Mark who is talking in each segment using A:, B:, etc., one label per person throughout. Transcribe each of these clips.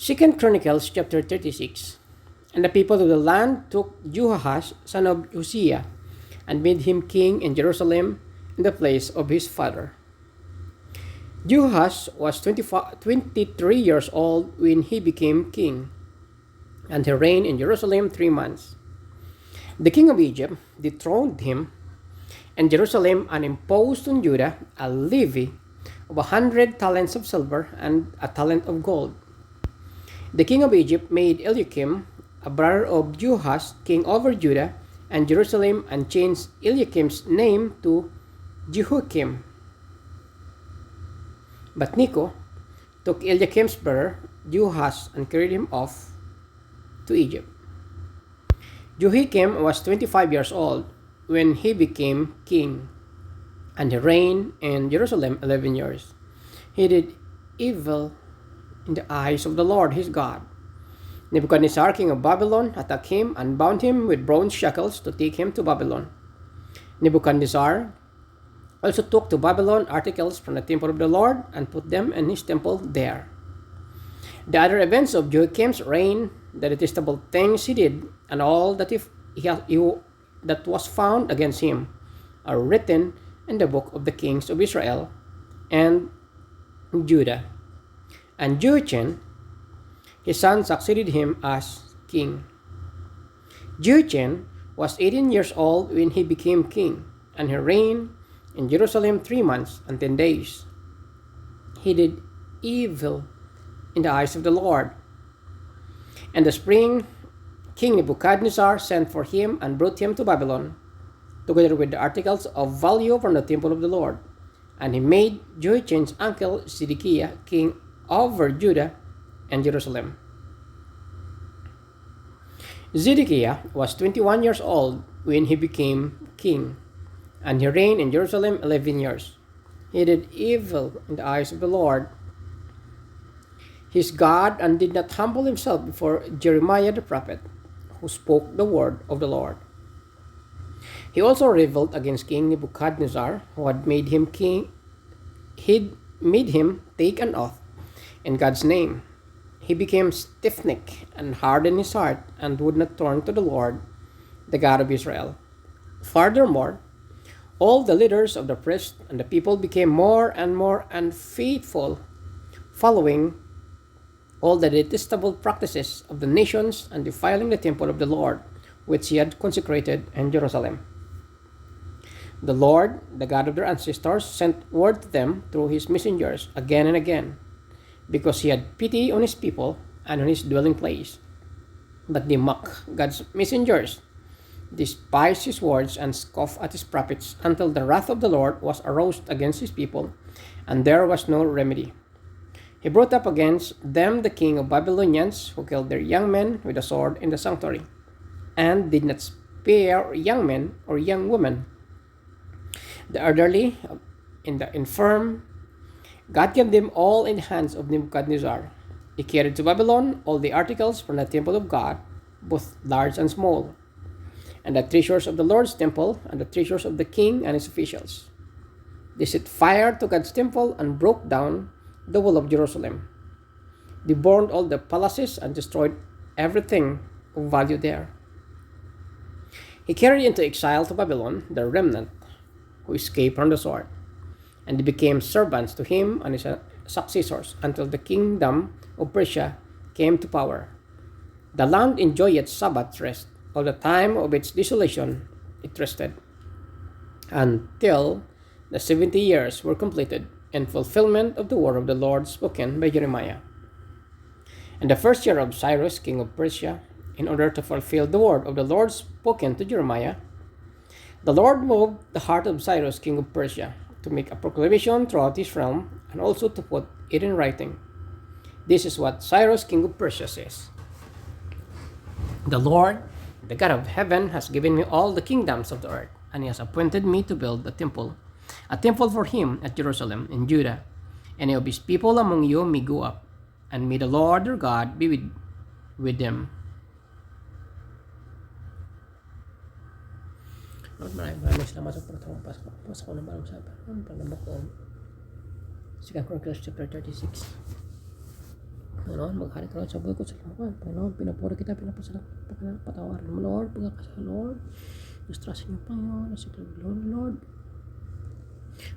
A: Second Chronicles chapter 36. And the people of the land took Jehoash, son of Uzziah, and made him king in Jerusalem in the place of his father. Jehoash was 23 years old when he became king, and he reigned in Jerusalem 3 months. The king of Egypt dethroned him in Jerusalem and imposed on Judah a levy of 100 talents of silver and a talent of gold. The king of Egypt made Eliakim, a brother of Jehoash, king over Judah and Jerusalem, and changed Eliakim's name to Jehoiakim. But Necho took Eliakim's brother Jehoash and carried him off to Egypt. Jehoiakim was 25 years old when he became king, and he reigned in Jerusalem 11 years. He did evil in the eyes of the Lord his God. Nebuchadnezzar, king of Babylon, attacked him and bound him with bronze shackles to take him to Babylon. Nebuchadnezzar also took to Babylon articles from the temple of the Lord and put them in his temple there. The other events of Jehoiakim's reign, the detestable things he did, and all that that was found against him, are written in the book of the kings of Israel and Judah. And Jehoiachin, his son, succeeded him as king. Jehoiachin was 18 years old when he became king, and he reigned in Jerusalem 3 months and 10 days. He did evil in the eyes of the Lord. In the spring, King Nebuchadnezzar sent for him and brought him to Babylon, together with the articles of value from the temple of the Lord. And he made Jehoiachin's uncle Zedekiah king over Judah and Jerusalem. Zedekiah was 21 years old when he became king, and he reigned in Jerusalem 11 years. He did evil in the eyes of the Lord his God, and did not humble himself before Jeremiah the prophet, who spoke the word of the Lord. He also rebelled against King Nebuchadnezzar, who had made him king. He made him take an oath in God's name. He became stiff-necked and hard in his heart, and would not turn to the Lord, the God of Israel. Furthermore, all the leaders of the priests and the people became more and more unfaithful, following all the detestable practices of the nations and defiling the temple of the Lord, which he had consecrated in Jerusalem. The Lord, the God of their ancestors, sent word to them through his messengers again and again, because he had pity on his people and on his dwelling place. But they mock God's messengers, despise his words, and scoff at his prophets, until the wrath of the Lord was aroused against his people, and there was no remedy. He brought up against them the king of Babylonians, who killed their young men with a sword in the sanctuary, and did not spare young men or young women, the elderly and the infirm. God gave them all in the hands of Nebuchadnezzar. He carried to Babylon all the articles from the temple of God, both large and small, and the treasures of the Lord's temple, and the treasures of the king and his officials. They set fire to God's temple and broke down the wall of Jerusalem. They burned all the palaces and destroyed everything of value there. He carried into exile to Babylon the remnant who escaped from the sword, and they became servants to him and his successors until the kingdom of Persia came to power. The land enjoyed its Sabbath rest. All the time of its desolation it rested, until the 70 years were completed in fulfillment of the word of the Lord spoken by Jeremiah. In the first year of Cyrus, king of Persia, in order to fulfill the word of the Lord spoken to Jeremiah, the Lord moved the heart of Cyrus, king of Persia, to make a proclamation throughout his realm, and also to put it in writing. This is what Cyrus, king of Persia, says: The Lord, the God of heaven, has given me all the kingdoms of the earth, and he has appointed me to build a temple for him at Jerusalem in Judah. Any of his people among you may go up, and may the Lord their God be with them. Maraming salamat sa pagtawag sa ko ng balang sabi. Ang panabok ko. Second Chronicles chapter 36. Panginoon, maghari ka sa buhay ko sa laman. Panginoon, pinapuri kita, patawarin mo, Lord. Pagkakasal, Lord. Distrust niyo, Panginoon. I seek you, Lord.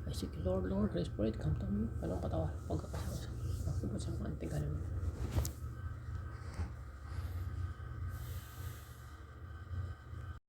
A: I seek you, Lord. Holy Spirit, come to me. Panginoon, patawarin. Pagkakasal. Ako po sa mga antigalan.